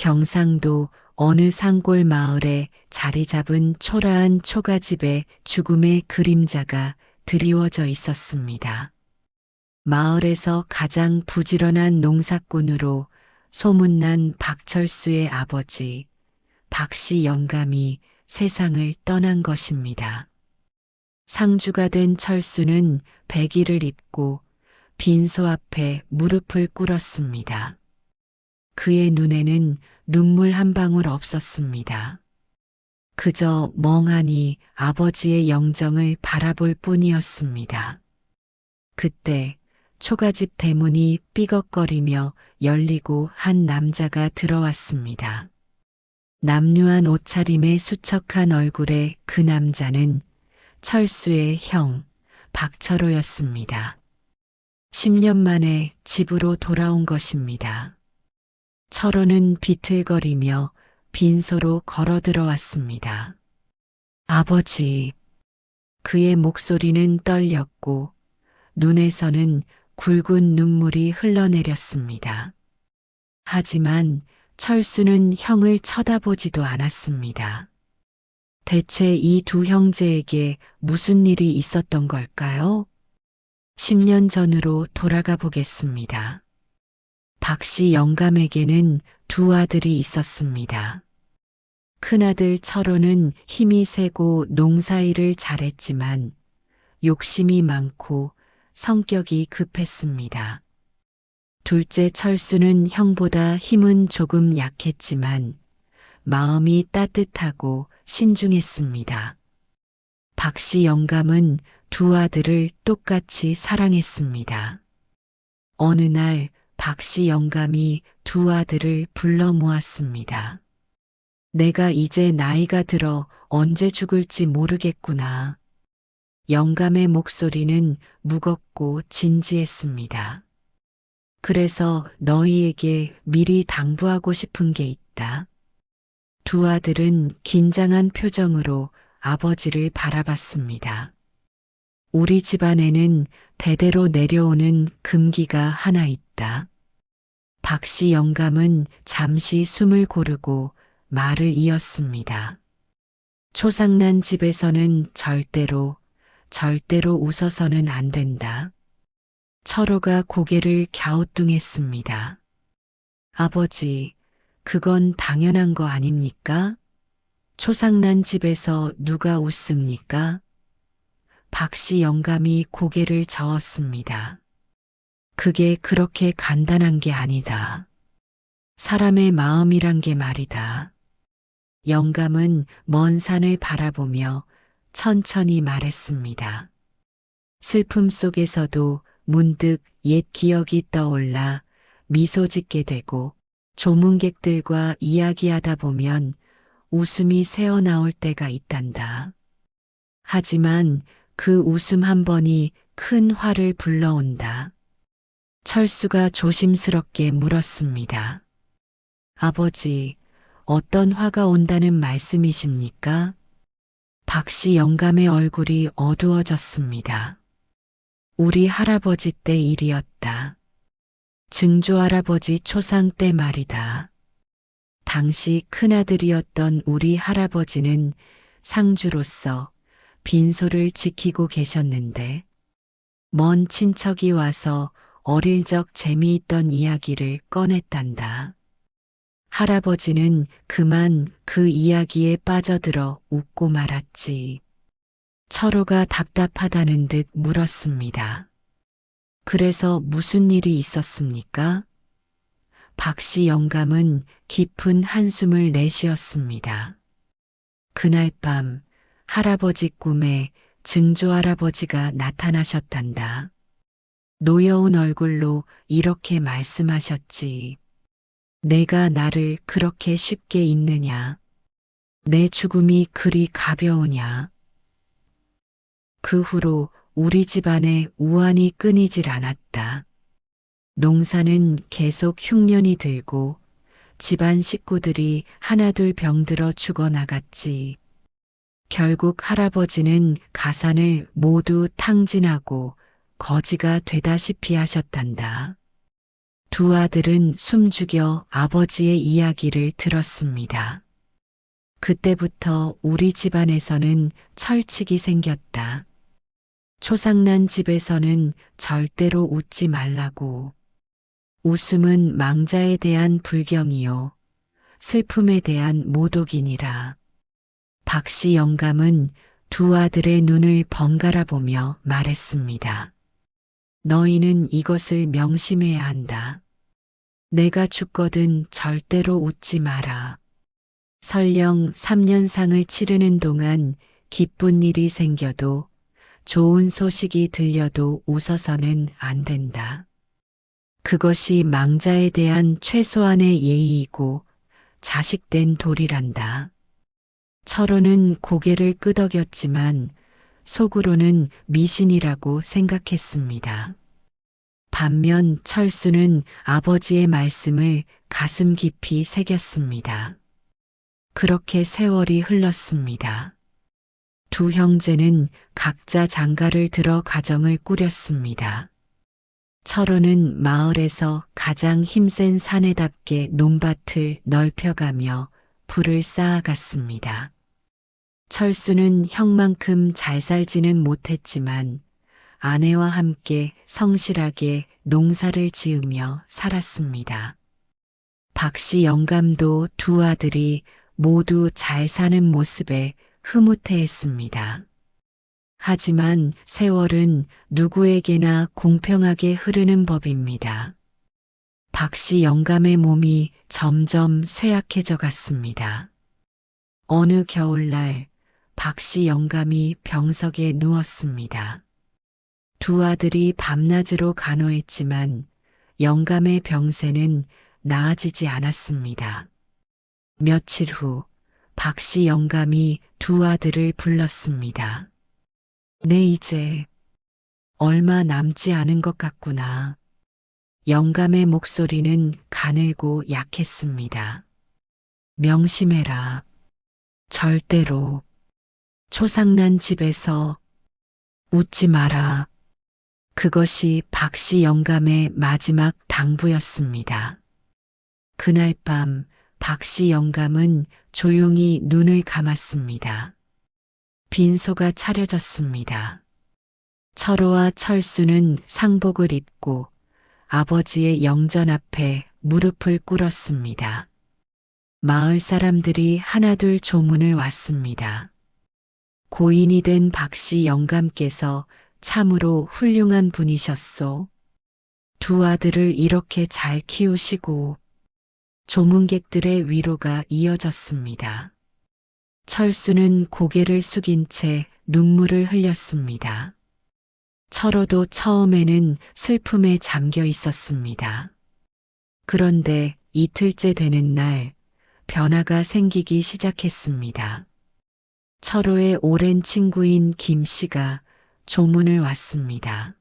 경상도 어느 산골 마을에 자리 잡은 초라한 초가집에 죽음의 그림자가 드리워져 있었습니다. 마을에서 가장 부지런한 농사꾼으로 소문난 박철수의 아버지 박씨 영감이 세상을 떠난 것입니다. 상주가 된 철수는 백일을 입고 빈소 앞에 무릎을 꿇었습니다. 그의 눈에는 눈물 한 방울 없었습니다. 그저 멍하니 아버지의 영정을 바라볼 뿐이었습니다. 그때 초가집 대문이 삐걱거리며 열리고 한 남자가 들어왔습니다. 남루한 옷차림에 수척한 얼굴의 그 남자는 철수의 형 박철호였습니다. 10년 만에 집으로 돌아온 것입니다. 철호는 비틀거리며 빈소로 걸어 들어왔습니다. 아버지. 그의 목소리는 떨렸고 눈에서는 굵은 눈물이 흘러내렸습니다. 하지만 철수는 형을 쳐다보지도 않았습니다. 대체 이 두 형제에게 무슨 일이 있었던 걸까요? 10년 전으로 돌아가 보겠습니다. 박씨 영감에게는 두 아들이 있었습니다. 큰아들 철호는 힘이 세고 농사일을 잘했지만 욕심이 많고 성격이 급했습니다. 둘째 철수는 형보다 힘은 조금 약했지만 마음이 따뜻하고 신중했습니다. 박씨 영감은 두 아들을 똑같이 사랑했습니다. 어느 날 박씨 영감이 두 아들을 불러 모았습니다. 내가 이제 나이가 들어 언제 죽을지 모르겠구나. 영감의 목소리는 무겁고 진지했습니다. 그래서 너희에게 미리 당부하고 싶은 게 있다. 두 아들은 긴장한 표정으로 아버지를 바라봤습니다. 우리 집안에는 대대로 내려오는 금기가 하나 있다. 박씨 영감은 잠시 숨을 고르고 말을 이었습니다. 초상난 집에서는 절대로 웃어서는 안 된다. 철호가 고개를 갸우뚱했습니다. 아버지, 그건 당연한 거 아닙니까? 초상난 집에서 누가 웃습니까? 박씨 영감이 고개를 저었습니다. 그게 그렇게 간단한 게 아니다. 사람의 마음이란 게 말이다. 영감은 먼 산을 바라보며 천천히 말했습니다. 슬픔 속에서도 문득 옛 기억이 떠올라 미소 짓게 되고 조문객들과 이야기하다 보면 웃음이 새어나올 때가 있단다. 하지만 그 웃음 한 번이 큰 화를 불러온다. 철수가 조심스럽게 물었습니다. 아버지, 어떤 화가 온다는 말씀이십니까? 박씨 영감의 얼굴이 어두워졌습니다. 우리 할아버지 때 일이었다. 증조 할아버지 초상 때 말이다. 당시 큰아들이었던 우리 할아버지는 상주로서 빈소를 지키고 계셨는데 먼 친척이 와서 어릴 적 재미있던 이야기를 꺼냈단다. 할아버지는 그만 그 이야기에 빠져들어 웃고 말았지. 철호가 답답하다는 듯 물었습니다. 그래서 무슨 일이 있었습니까? 박씨 영감은 깊은 한숨을 내쉬었습니다. 그날 밤 할아버지 꿈에 증조 할아버지가 나타나셨단다. 노여운 얼굴로 이렇게 말씀하셨지. 내가 나를 그렇게 쉽게 잊느냐? 내 죽음이 그리 가벼우냐? 그 후로 우리 집안에 우환이 끊이질 않았다. 농사는 계속 흉년이 들고 집안 식구들이 하나둘 병들어 죽어나갔지. 결국 할아버지는 가산을 모두 탕진하고 거지가 되다시피 하셨단다. 두 아들은 숨죽여 아버지의 이야기를 들었습니다. 그때부터 우리 집안에서는 철칙이 생겼다. 초상난 집에서는 절대로 웃지 말라고. 웃음은 망자에 대한 불경이요. 슬픔에 대한 모독이니라. 박씨 영감은 두 아들의 눈을 번갈아 보며 말했습니다. 너희는 이것을 명심해야 한다. 내가 죽거든 절대로 웃지 마라. 설령 3년상을 치르는 동안 기쁜 일이 생겨도 좋은 소식이 들려도 웃어서는 안 된다. 그것이 망자에 대한 최소한의 예의이고 자식된 도리란다. 철호는 고개를 끄덕였지만 속으로는 미신이라고 생각했습니다. 반면 철수는 아버지의 말씀을 가슴 깊이 새겼습니다. 그렇게 세월이 흘렀습니다. 두 형제는 각자 장가를 들어 가정을 꾸렸습니다. 철호는 마을에서 가장 힘센 사내답게 논밭을 넓혀가며 부를 쌓아갔습니다. 철수는 형만큼 잘 살지는 못했지만 아내와 함께 성실하게 농사를 지으며 살았습니다. 박씨 영감도 두 아들이 모두 잘 사는 모습에 흐뭇해했습니다. 하지만 세월은 누구에게나 공평하게 흐르는 법입니다. 박씨 영감의 몸이 점점 쇠약해져 갔습니다. 어느 겨울날 박씨 영감이 병석에 누웠습니다. 두 아들이 밤낮으로 간호했지만 영감의 병세는 나아지지 않았습니다. 며칠 후 박씨 영감이 두 아들을 불렀습니다. 내 이제 얼마 남지 않은 것 같구나. 영감의 목소리는 가늘고 약했습니다. 명심해라. 절대로 초상난 집에서 웃지 마라. 그것이 박씨 영감의 마지막 당부였습니다. 그날 밤 박씨 영감은 조용히 눈을 감았습니다. 빈소가 차려졌습니다. 철호와 철수는 상복을 입고 아버지의 영전 앞에 무릎을 꿇었습니다. 마을 사람들이 하나둘 조문을 왔습니다. 고인이 된 박씨 영감께서 참으로 훌륭한 분이셨소. 두 아들을 이렇게 잘 키우시고. 조문객들의 위로가 이어졌습니다. 철수는 고개를 숙인 채 눈물을 흘렸습니다. 철호도 처음에는 슬픔에 잠겨 있었습니다. 그런데 이틀째 되는 날 변화가 생기기 시작했습니다. 철호의 오랜 친구인 김 씨가 조문을 왔습니다.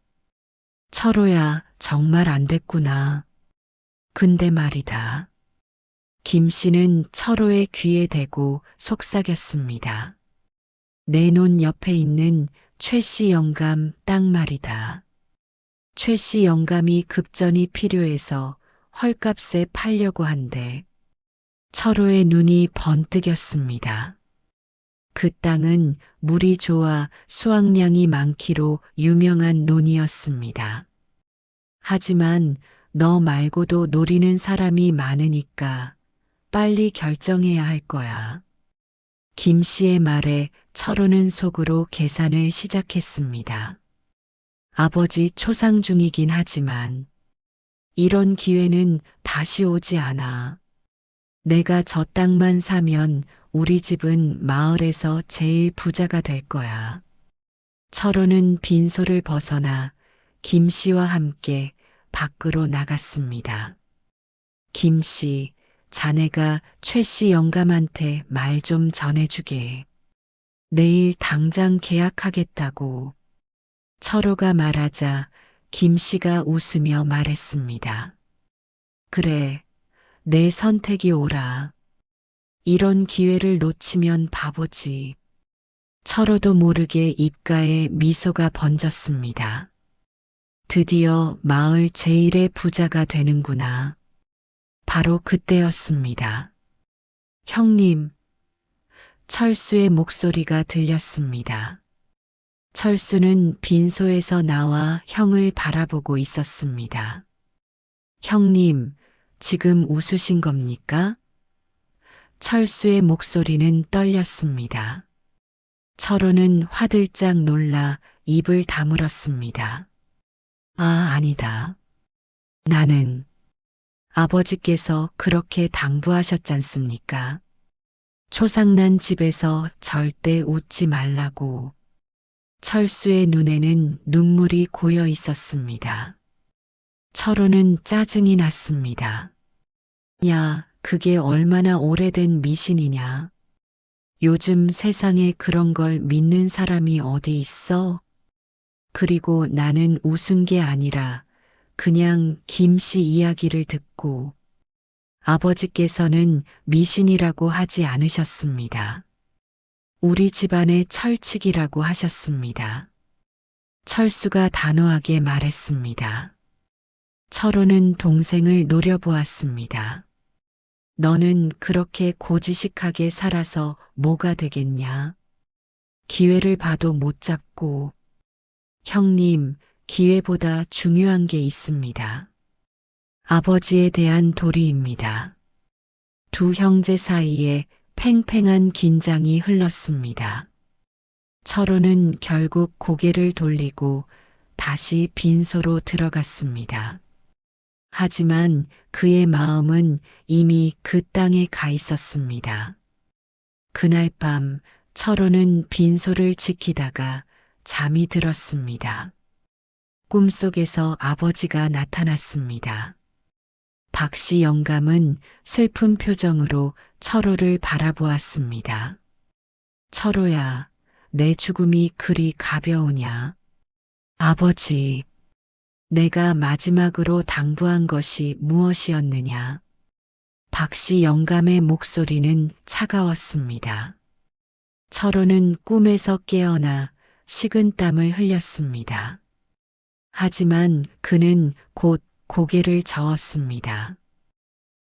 철호야, 정말 안 됐구나. 근데 말이다. 김 씨는 철호의 귀에 대고 속삭였습니다. 내 논 옆에 있는 최 씨 영감 땅 말이다. 최 씨 영감이 급전이 필요해서 헐값에 팔려고 한대. 철호의 눈이 번뜩였습니다. 그 땅은 물이 좋아 수확량이 많기로 유명한 논이었습니다. 하지만 너 말고도 노리는 사람이 많으니까 빨리 결정해야 할 거야. 김 씨의 말에 철호는 속으로 계산을 시작했습니다. 아버지 초상 중이긴 하지만 이런 기회는 다시 오지 않아. 내가 저 땅만 사면 우리 집은 마을에서 제일 부자가 될 거야. 철호는 빈소를 벗어나 김 씨와 함께 밖으로 나갔습니다. 김 씨, 자네가 최 씨 영감한테 말 좀 전해주게. 내일 당장 계약하겠다고. 철호가 말하자 김 씨가 웃으며 말했습니다. 그래, 내 선택이 옳아. 이런 기회를 놓치면 바보지. 철호도 모르게 입가에 미소가 번졌습니다. 드디어 마을 제일의 부자가 되는구나. 바로 그때였습니다. 형님, 철수의 목소리가 들렸습니다. 철수는 빈소에서 나와 형을 바라보고 있었습니다. 형님, 지금 웃으신 겁니까? 철수의 목소리는 떨렸습니다. 철호는 화들짝 놀라 입을 다물었습니다. 아, 아니다. 나는 아버지께서 그렇게 당부하셨잖습니까? 초상난 집에서 절대 웃지 말라고. 철수의 눈에는 눈물이 고여 있었습니다. 철호는 짜증이 났습니다. 야, 그게 얼마나 오래된 미신이냐. 요즘 세상에 그런 걸 믿는 사람이 어디 있어? 그리고 나는 웃은 게 아니라 그냥 김씨 이야기를 듣고 아버지께서는 미신이라고 하지 않으셨습니다. 우리 집안의 철칙이라고 하셨습니다. 철수가 단호하게 말했습니다. 철호는 동생을 노려보았습니다. 너는 그렇게 고지식하게 살아서 뭐가 되겠냐? 기회를 봐도 못 잡고. 형님, 기회보다 중요한 게 있습니다. 아버지에 대한 도리입니다. 두 형제 사이에 팽팽한 긴장이 흘렀습니다. 철호는 결국 고개를 돌리고 다시 빈소로 들어갔습니다. 하지만 그의 마음은 이미 그 땅에 가 있었습니다. 그날 밤 철호는 빈소를 지키다가 잠이 들었습니다. 꿈속에서 아버지가 나타났습니다. 박씨 영감은 슬픈 표정으로 철호를 바라보았습니다. 철호야, 내 죽음이 그리 가벼우냐? 아버지, 내가 마지막으로 당부한 것이 무엇이었느냐? 박씨 영감의 목소리는 차가웠습니다. 철호는 꿈에서 깨어나 식은땀을 흘렸습니다. 하지만 그는 곧 고개를 저었습니다.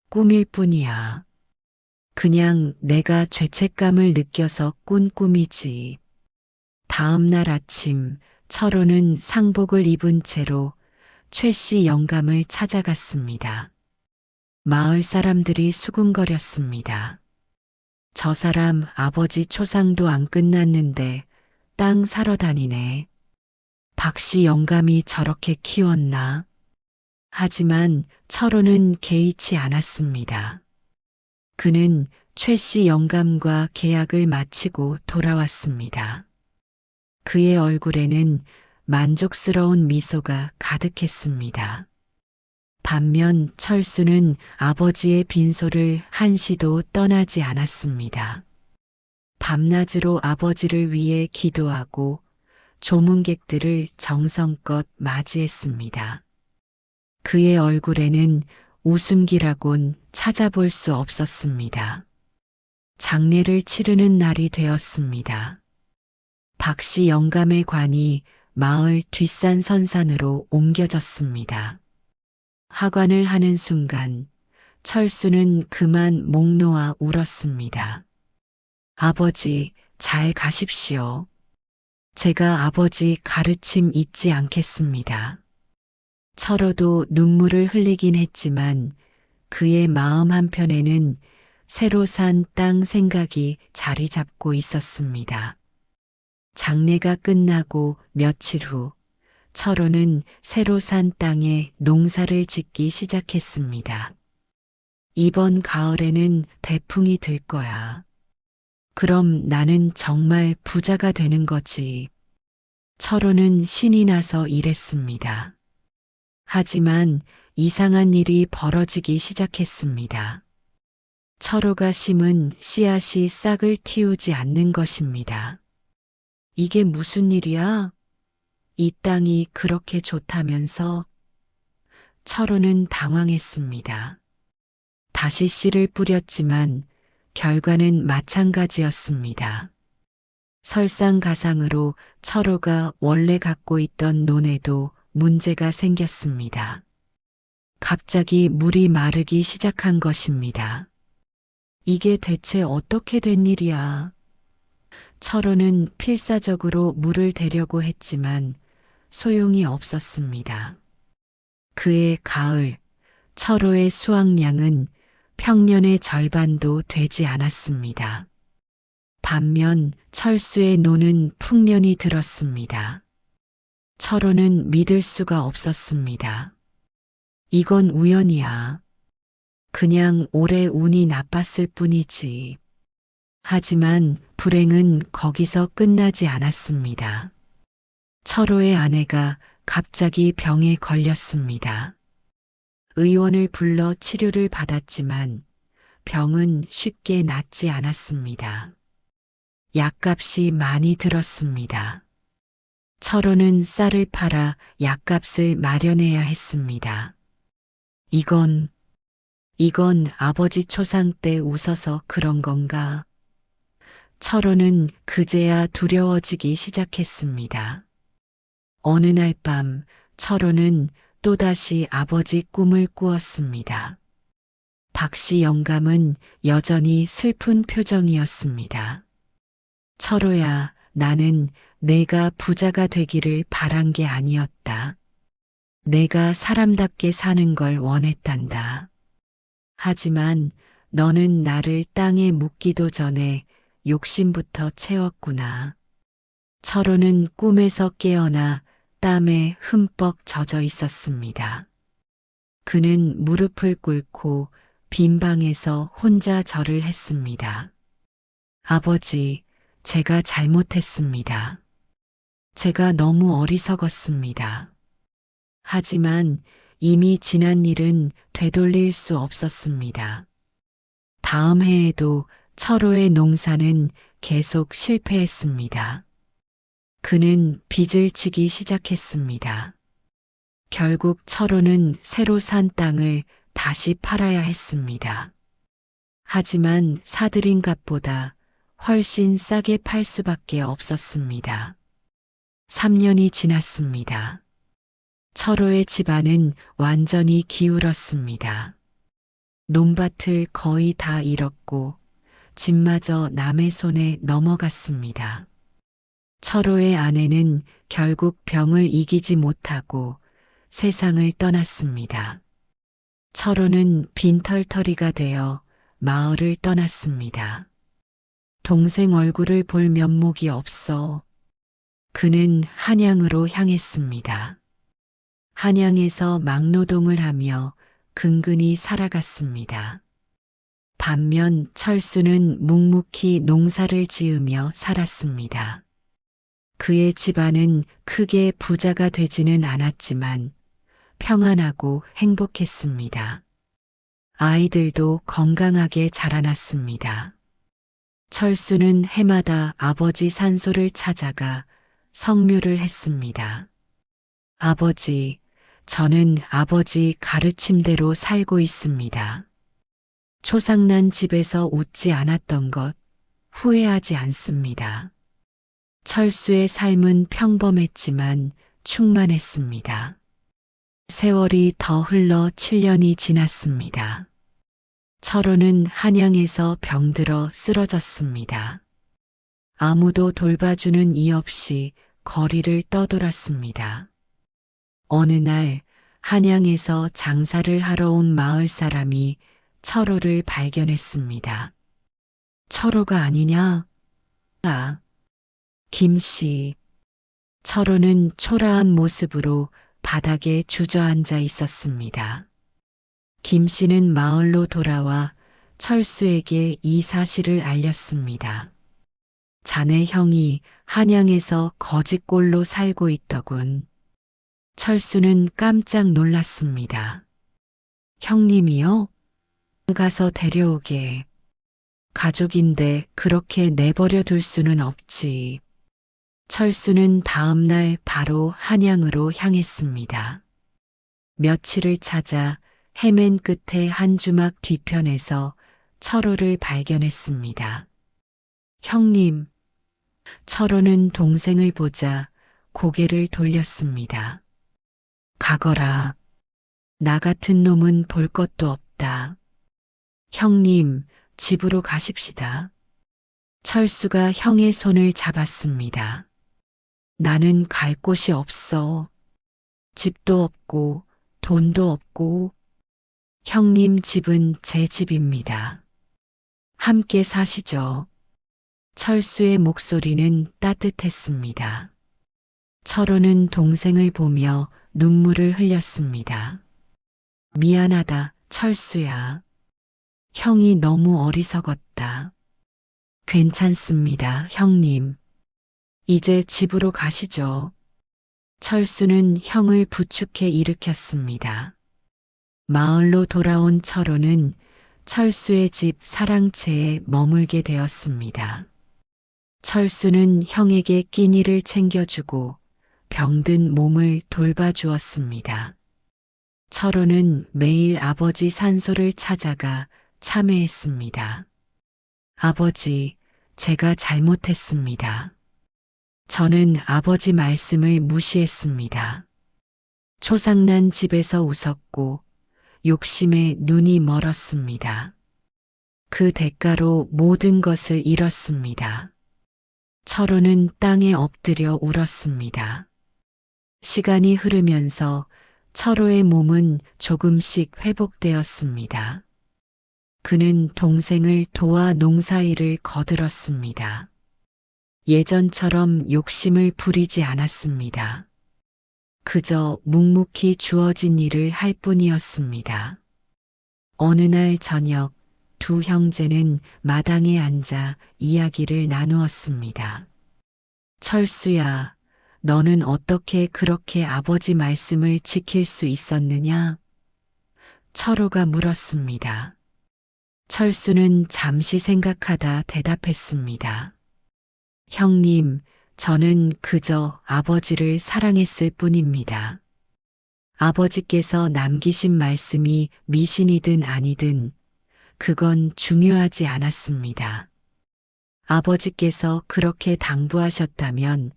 꿈일 뿐이야. 그냥 내가 죄책감을 느껴서 꾼 꿈이지. 다음 날 아침 철호는 상복을 입은 채로 최씨 영감을 찾아갔습니다. 마을 사람들이 수군거렸습니다. 저 사람 아버지 초상도 안 끝났는데 땅 사러 다니네. 박씨 영감이 저렇게 키웠나? 하지만 철호는 개의치 않았습니다. 그는 최씨 영감과 계약을 마치고 돌아왔습니다. 그의 얼굴에는 만족스러운 미소가 가득했습니다. 반면 철수는 아버지의 빈소를 한시도 떠나지 않았습니다. 밤낮으로 아버지를 위해 기도하고 조문객들을 정성껏 맞이했습니다. 그의 얼굴에는 웃음기라곤 찾아볼 수 없었습니다. 장례를 치르는 날이 되었습니다. 박씨 영감의 관이 마을 뒷산 선산으로 옮겨졌습니다. 하관을 하는 순간 철수는 그만 목 놓아 울었습니다. 아버지, 잘 가십시오. 제가 아버지 가르침 잊지 않겠습니다. 철호도 눈물을 흘리긴 했지만 그의 마음 한편에는 새로 산 땅 생각이 자리 잡고 있었습니다. 장례가 끝나고 며칠 후 철호는 새로 산 땅에 농사를 짓기 시작했습니다. 이번 가을에는 대풍이 들 거야. 그럼 나는 정말 부자가 되는 거지. 철호는 신이 나서 일했습니다. 하지만 이상한 일이 벌어지기 시작했습니다. 철호가 심은 씨앗이 싹을 틔우지 않는 것입니다. 이게 무슨 일이야? 이 땅이 그렇게 좋다면서? 철호는 당황했습니다. 다시 씨를 뿌렸지만 결과는 마찬가지였습니다. 설상가상으로 철호가 원래 갖고 있던 논에도 문제가 생겼습니다. 갑자기 물이 마르기 시작한 것입니다. 이게 대체 어떻게 된 일이야? 철호는 필사적으로 물을 대려고 했지만 소용이 없었습니다. 그해 가을, 철호의 수확량은 평년의 절반도 되지 않았습니다. 반면 철수의 노는 풍년이 들었습니다. 철호는 믿을 수가 없었습니다. 이건 우연이야. 그냥 올해 운이 나빴을 뿐이지. 하지만 불행은 거기서 끝나지 않았습니다. 철호의 아내가 갑자기 병에 걸렸습니다. 의원을 불러 치료를 받았지만 병은 쉽게 낫지 않았습니다. 약값이 많이 들었습니다. 철호는 쌀을 팔아 약값을 마련해야 했습니다. 이건 아버지 초상 때 웃어서 그런 건가? 철호는 그제야 두려워지기 시작했습니다. 어느 날 밤 철호는 또다시 아버지 꿈을 꾸었습니다. 박씨 영감은 여전히 슬픈 표정이었습니다. 철호야, 나는 내가 부자가 되기를 바란 게 아니었다. 내가 사람답게 사는 걸 원했단다. 하지만 너는 나를 땅에 묻기도 전에 욕심부터 채웠구나. 철호는 꿈에서 깨어나 땀에 흠뻑 젖어 있었습니다. 그는 무릎을 꿇고 빈 방에서 혼자 절을 했습니다. 아버지, 제가 잘못했습니다. 제가 너무 어리석었습니다. 하지만 이미 지난 일은 되돌릴 수 없었습니다. 다음 해에도 철호의 농사는 계속 실패했습니다. 그는 빚을 지기 시작했습니다. 결국 철호는 새로 산 땅을 다시 팔아야 했습니다. 하지만 사들인 값보다 훨씬 싸게 팔 수밖에 없었습니다. 3년이 지났습니다. 철호의 집안은 완전히 기울었습니다. 논밭을 거의 다 잃었고 집마저 남의 손에 넘어갔습니다. 철호의 아내는 결국 병을 이기지 못하고 세상을 떠났습니다. 철호는 빈털터리가 되어 마을을 떠났습니다. 동생 얼굴을 볼 면목이 없어 그는 한양으로 향했습니다. 한양에서 막노동을 하며 근근히 살아갔습니다. 반면 철수는 묵묵히 농사를 지으며 살았습니다. 그의 집안은 크게 부자가 되지는 않았지만 평안하고 행복했습니다. 아이들도 건강하게 자라났습니다. 철수는 해마다 아버지 산소를 찾아가 성묘를 했습니다. 아버지, 저는 아버지 가르침대로 살고 있습니다. 초상난 집에서 웃지 않았던 것 후회하지 않습니다. 철수의 삶은 평범했지만 충만했습니다. 세월이 더 흘러 7년이 지났습니다. 철호는 한양에서 병들어 쓰러졌습니다. 아무도 돌봐주는 이 없이 거리를 떠돌았습니다. 어느 날 한양에서 장사를 하러 온 마을 사람이 철호를 발견했습니다. 철호가 아니냐? 아, 김씨. 철호는 초라한 모습으로 바닥에 주저앉아 있었습니다. 김씨는 마을로 돌아와 철수에게 이 사실을 알렸습니다. 자네 형이 한양에서 거지꼴로 살고 있더군. 철수는 깜짝 놀랐습니다. 형님이요? 가서 데려오게. 가족인데 그렇게 내버려 둘 수는 없지. 철수는 다음 날 바로 한양으로 향했습니다. 며칠을 찾아 헤맨 끝에 한 주막 뒤편에서 철호를 발견했습니다. 형님. 철호는 동생을 보자 고개를 돌렸습니다. 가거라. 나 같은 놈은 볼 것도 없다. 형님, 집으로 가십시다. 철수가 형의 손을 잡았습니다. 나는 갈 곳이 없어. 집도 없고 돈도 없고. 형님 집은 제 집입니다. 함께 사시죠. 철수의 목소리는 따뜻했습니다. 철호는 동생을 보며 눈물을 흘렸습니다. 미안하다, 철수야. 형이 너무 어리석었다. 괜찮습니다, 형님. 이제 집으로 가시죠. 철수는 형을 부축해 일으켰습니다. 마을로 돌아온 철호는 철수의 집 사랑채에 머물게 되었습니다. 철수는 형에게 끼니를 챙겨주고 병든 몸을 돌봐주었습니다. 철호는 매일 아버지 산소를 찾아가 참회했습니다. 아버지, 제가 잘못했습니다. 저는 아버지 말씀을 무시했습니다. 초상난 집에서 웃었고 욕심에 눈이 멀었습니다. 그 대가로 모든 것을 잃었습니다. 철호는 땅에 엎드려 울었습니다. 시간이 흐르면서 철호의 몸은 조금씩 회복되었습니다. 그는 동생을 도와 농사일을 거들었습니다. 예전처럼 욕심을 부리지 않았습니다. 그저 묵묵히 주어진 일을 할 뿐이었습니다. 어느 날 저녁 두 형제는 마당에 앉아 이야기를 나누었습니다. 철수야, 너는 어떻게 그렇게 아버지 말씀을 지킬 수 있었느냐? 철호가 물었습니다. 철수는 잠시 생각하다 대답했습니다. 형님, 저는 그저 아버지를 사랑했을 뿐입니다. 아버지께서 남기신 말씀이 미신이든 아니든 그건 중요하지 않았습니다. 아버지께서 그렇게 당부하셨다면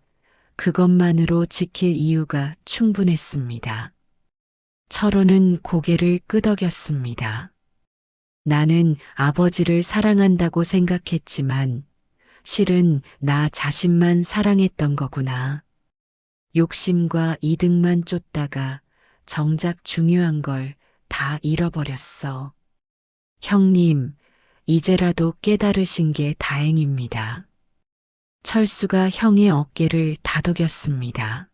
그것만으로 지킬 이유가 충분했습니다. 철호는 고개를 끄덕였습니다. 나는 아버지를 사랑한다고 생각했지만 실은 나 자신만 사랑했던 거구나. 욕심과 이득만 쫓다가 정작 중요한 걸 다 잃어버렸어. 형님, 이제라도 깨달으신 게 다행입니다. 철수가 형의 어깨를 다독였습니다.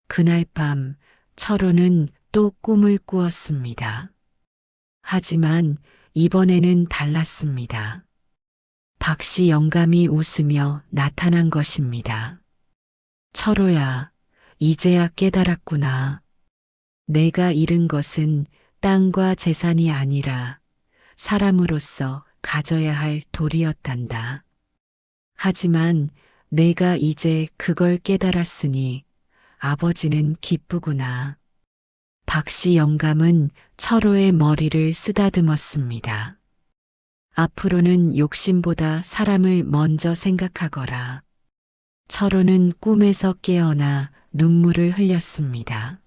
그날 밤 철호는 또 꿈을 꾸었습니다. 하지만 이번에는 달랐습니다. 박씨 영감이 웃으며 나타난 것입니다. 철호야, 이제야 깨달았구나. 내가 잃은 것은 땅과 재산이 아니라 사람으로서 가져야 할 도리였단다. 하지만 내가 이제 그걸 깨달았으니 아버지는 기쁘구나. 박씨 영감은 철호의 머리를 쓰다듬었습니다. 앞으로는 욕심보다 사람을 먼저 생각하거라. 철호는 꿈에서 깨어나 눈물을 흘렸습니다.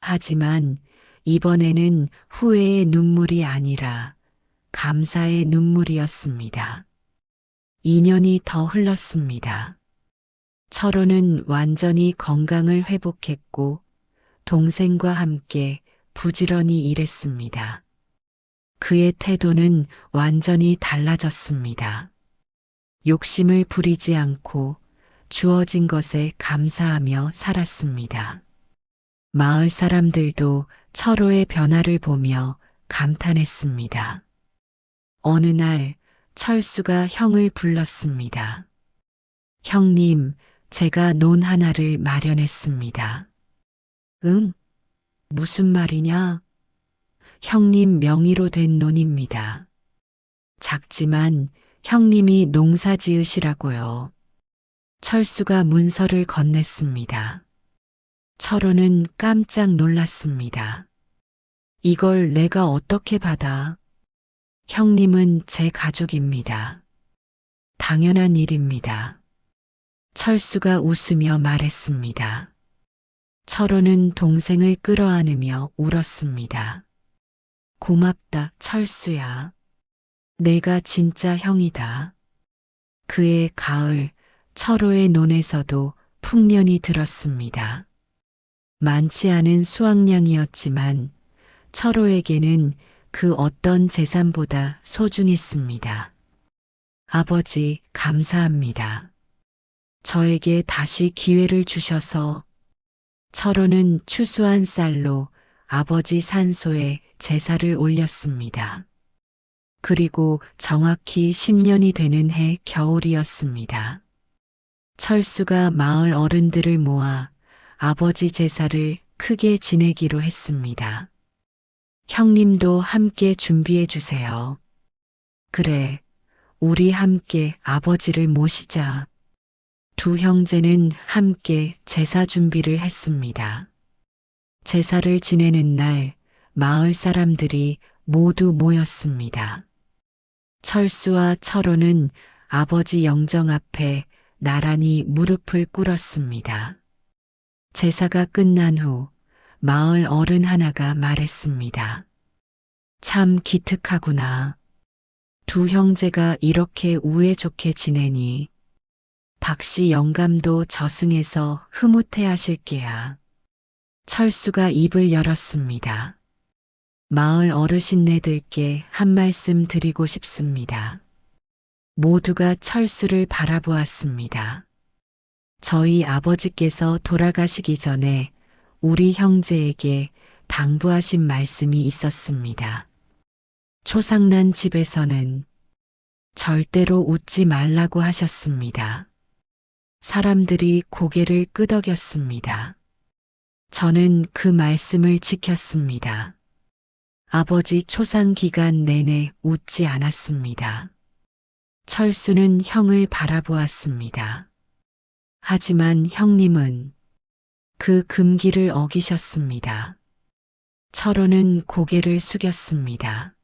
하지만 이번에는 후회의 눈물이 아니라 감사의 눈물이었습니다. 2년이 더 흘렀습니다. 철호는 완전히 건강을 회복했고 동생과 함께 부지런히 일했습니다. 그의 태도는 완전히 달라졌습니다. 욕심을 부리지 않고 주어진 것에 감사하며 살았습니다. 마을 사람들도 철호의 변화를 보며 감탄했습니다. 어느 날 철수가 형을 불렀습니다. 형님, 제가 논 하나를 마련했습니다. 응? 무슨 말이냐? 형님 명의로 된 논입니다. 작지만 형님이 농사 지으시라고요. 철수가 문서를 건넸습니다. 철호는 깜짝 놀랐습니다. 이걸 내가 어떻게 받아? 형님은 제 가족입니다. 당연한 일입니다. 철수가 웃으며 말했습니다. 철호는 동생을 끌어안으며 울었습니다. 고맙다, 철수야. 내가 진짜 형이다. 그해 가을, 철호의 논에서도 풍년이 들었습니다. 많지 않은 수확량이었지만 철호에게는 그 어떤 재산보다 소중했습니다. 아버지, 감사합니다. 저에게 다시 기회를 주셔서. 철호는 추수한 쌀로 아버지 산소에 제사를 올렸습니다. 그리고 정확히 10년이 되는 해 겨울이었습니다. 철수가 마을 어른들을 모아 아버지 제사를 크게 지내기로 했습니다. 형님도 함께 준비해 주세요. 그래, 우리 함께 아버지를 모시자. 두 형제는 함께 제사 준비를 했습니다. 제사를 지내는 날 마을 사람들이 모두 모였습니다. 철수와 철호는 아버지 영정 앞에 나란히 무릎을 꿇었습니다. 제사가 끝난 후 마을 어른 하나가 말했습니다. 참 기특하구나. 두 형제가 이렇게 우애 좋게 지내니 박씨 영감도 저승에서 흐뭇해 하실 게야. 철수가 입을 열었습니다. 마을 어르신네들께 한 말씀 드리고 싶습니다. 모두가 철수를 바라보았습니다. 저희 아버지께서 돌아가시기 전에 우리 형제에게 당부하신 말씀이 있었습니다. 초상난 집에서는 절대로 웃지 말라고 하셨습니다. 사람들이 고개를 끄덕였습니다. 저는 그 말씀을 지켰습니다. 아버지 초상 기간 내내 웃지 않았습니다. 철수는 형을 바라보았습니다. 하지만 형님은 그 금기를 어기셨습니다. 철호는 고개를 숙였습니다.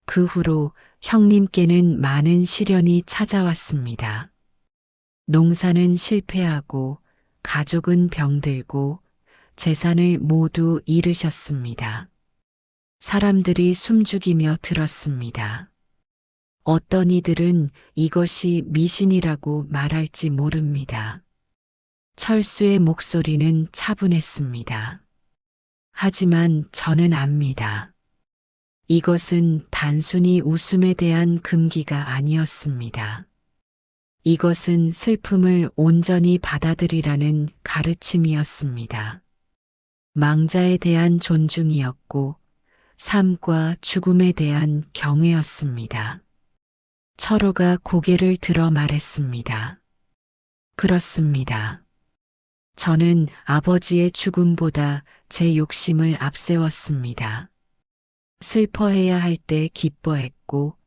그 후로 형님께는 많은 시련이 찾아왔습니다. 농사는 실패하고 가족은 병들고 재산을 모두 잃으셨습니다. 사람들이 숨죽이며 들었습니다. 어떤 이들은 이것이 미신이라고 말할지 모릅니다. 철수의 목소리는 차분했습니다. 하지만 저는 압니다. 이것은 단순히 웃음에 대한 금기가 아니었습니다. 이것은 슬픔을 온전히 받아들이라는 가르침이었습니다. 망자에 대한 존중이었고 삶과 죽음에 대한 경외였습니다. 철호가 고개를 들어 말했습니다. 그렇습니다. 저는 아버지의 죽음보다 제 욕심을 앞세웠습니다. 슬퍼해야 할 때 기뻐했고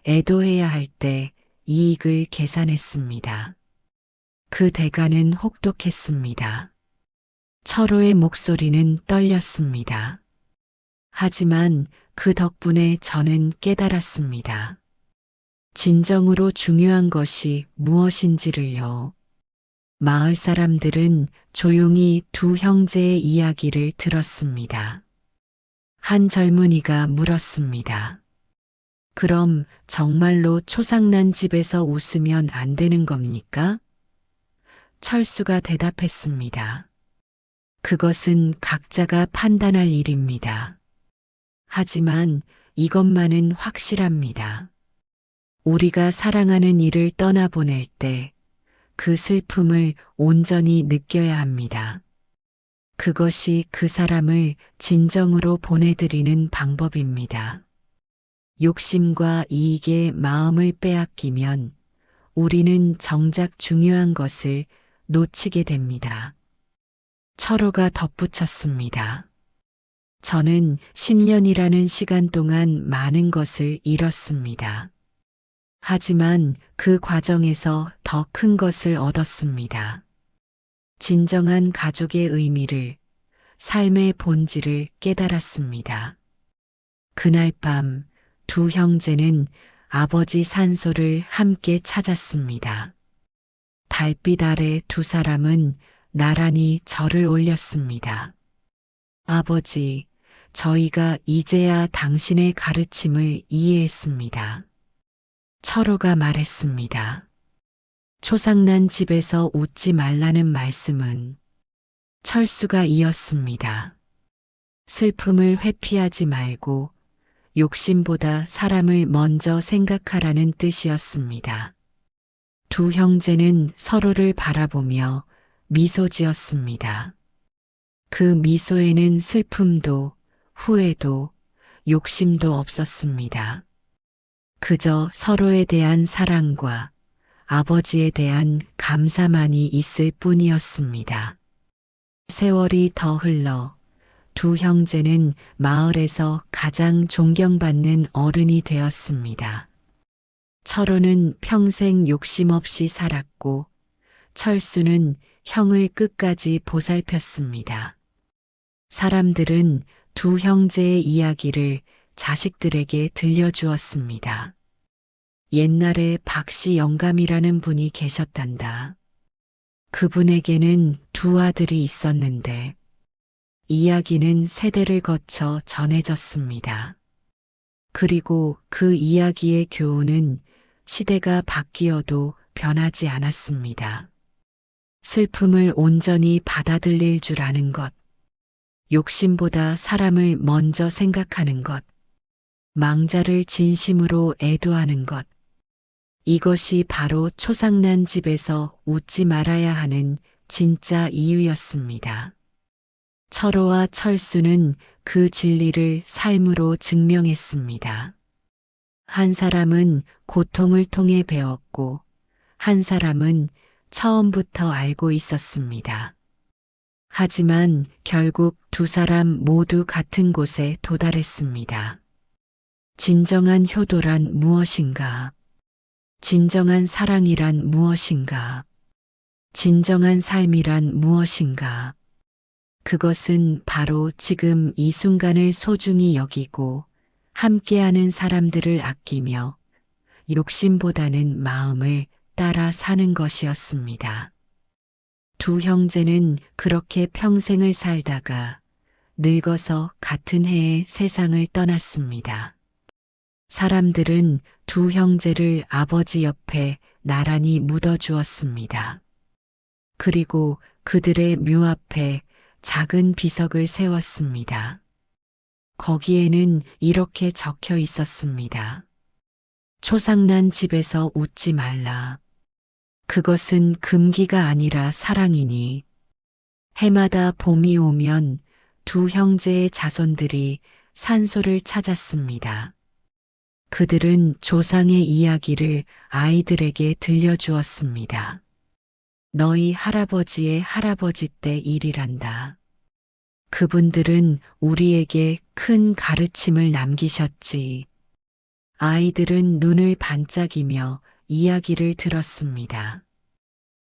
애도해야 할 때 이익을 계산했습니다. 그 대가는 혹독했습니다. 철호의 목소리는 떨렸습니다. 하지만 그 덕분에 저는 깨달았습니다. 진정으로 중요한 것이 무엇인지를요. 마을 사람들은 조용히 두 형제의 이야기를 들었습니다. 한 젊은이가 물었습니다. 그럼 정말로 초상난 집에서 웃으면 안 되는 겁니까? 철수가 대답했습니다. 그것은 각자가 판단할 일입니다. 하지만 이것만은 확실합니다. 우리가 사랑하는 이를 떠나보낼 때 그 슬픔을 온전히 느껴야 합니다. 그것이 그 사람을 진정으로 보내드리는 방법입니다. 욕심과 이익에 마음을 빼앗기면 우리는 정작 중요한 것을 놓치게 됩니다. 철호가 덧붙였습니다. 저는 10년이라는 시간 동안 많은 것을 잃었습니다. 하지만 그 과정에서 더 큰 것을 얻었습니다. 진정한 가족의 의미를, 삶의 본질을 깨달았습니다. 그날 밤 두 형제는 아버지 산소를 함께 찾았습니다. 달빛 아래 두 사람은 나란히 절을 올렸습니다. 아버지, 저희가 이제야 당신의 가르침을 이해했습니다. 철호가 말했습니다. 초상난 집에서 웃지 말라는 말씀은 철수가 이었습니다. 슬픔을 회피하지 말고 욕심보다 사람을 먼저 생각하라는 뜻이었습니다. 두 형제는 서로를 바라보며 미소 지었습니다. 그 미소에는 슬픔도 후회도 욕심도 없었습니다. 그저 서로에 대한 사랑과 아버지에 대한 감사만이 있을 뿐이었습니다. 세월이 더 흘러 두 형제는 마을에서 가장 존경받는 어른이 되었습니다. 철호는 평생 욕심 없이 살았고 철수는 형을 끝까지 보살폈습니다. 사람들은 두 형제의 이야기를 자식들에게 들려주었습니다. 옛날에 박씨 영감이라는 분이 계셨단다. 그분에게는 두 아들이 있었는데 이야기는 세대를 거쳐 전해졌습니다. 그리고 그 이야기의 교훈은 시대가 바뀌어도 변하지 않았습니다. 슬픔을 온전히 받아들일 줄 아는 것, 욕심보다 사람을 먼저 생각하는 것, 망자를 진심으로 애도하는 것, 이것이 바로 초상난 집에서 웃지 말아야 하는 진짜 이유였습니다. 철호와 철수는 그 진리를 삶으로 증명했습니다. 한 사람은 고통을 통해 배웠고, 한 사람은 처음부터 알고 있었습니다. 하지만 결국 두 사람 모두 같은 곳에 도달했습니다. 진정한 효도란 무엇인가? 진정한 사랑이란 무엇인가? 진정한 삶이란 무엇인가? 그것은 바로 지금 이 순간을 소중히 여기고 함께하는 사람들을 아끼며 욕심보다는 마음을 따라 사는 것이었습니다. 두 형제는 그렇게 평생을 살다가 늙어서 같은 해에 세상을 떠났습니다. 사람들은 두 형제를 아버지 옆에 나란히 묻어주었습니다. 그리고 그들의 묘 앞에 작은 비석을 세웠습니다. 거기에는 이렇게 적혀 있었습니다. 초상난 집에서 웃지 말라. 그것은 금기가 아니라 사랑이니. 해마다 봄이 오면 두 형제의 자손들이 산소를 찾았습니다. 그들은 조상의 이야기를 아이들에게 들려주었습니다. 너희 할아버지의 할아버지 때 일이란다. 그분들은 우리에게 큰 가르침을 남기셨지. 아이들은 눈을 반짝이며 이야기를 들었습니다.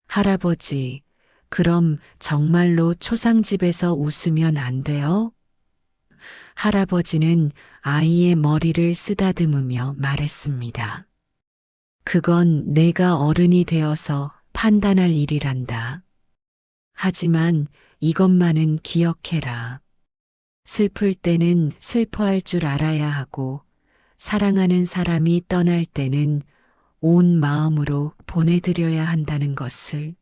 할아버지, 그럼 정말로 초상집에서 웃으면 안 돼요? 할아버지는 아이의 머리를 쓰다듬으며 말했습니다. 그건 내가 어른이 되어서 판단할 일이란다. 하지만 이것만은 기억해라. 슬플 때는 슬퍼할 줄 알아야 하고 사랑하는 사람이 떠날 때는 온 마음으로 보내드려야 한다는 것을.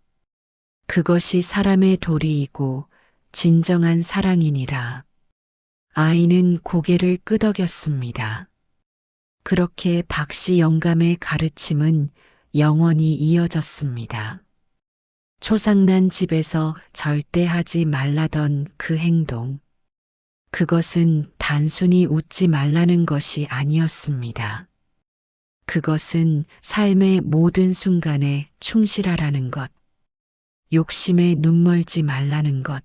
그것이 사람의 도리이고 진정한 사랑이니라. 아이는 고개를 끄덕였습니다. 그렇게 박씨 영감의 가르침은 영원히 이어졌습니다. 초상난 집에서 절대 하지 말라던 그 행동. 그것은 단순히 웃지 말라는 것이 아니었습니다. 그것은 삶의 모든 순간에 충실하라는 것, 욕심에 눈멀지 말라는 것,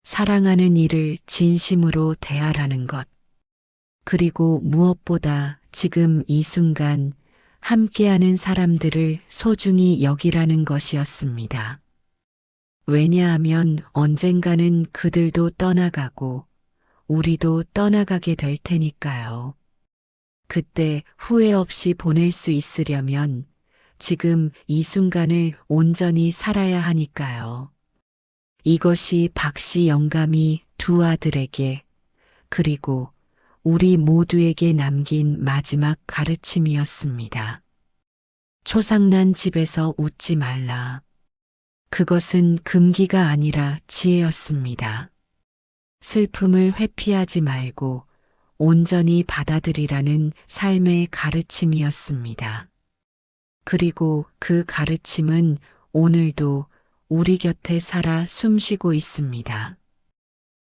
사랑하는 이를 진심으로 대하라는 것, 그리고 무엇보다 지금 이 순간 함께하는 사람들을 소중히 여기라는 것이었습니다. 왜냐하면 언젠가는 그들도 떠나가고 우리도 떠나가게 될 테니까요. 그때 후회 없이 보낼 수 있으려면 지금 이 순간을 온전히 살아야 하니까요. 이것이 박씨 영감이 두 아들에게 그리고 우리 모두에게 남긴 마지막 가르침이었습니다. 초상난 집에서 웃지 말라. 그것은 금기가 아니라 지혜였습니다. 슬픔을 회피하지 말고 온전히 받아들이라는 삶의 가르침이었습니다. 그리고 그 가르침은 오늘도 우리 곁에 살아 숨쉬고 있습니다.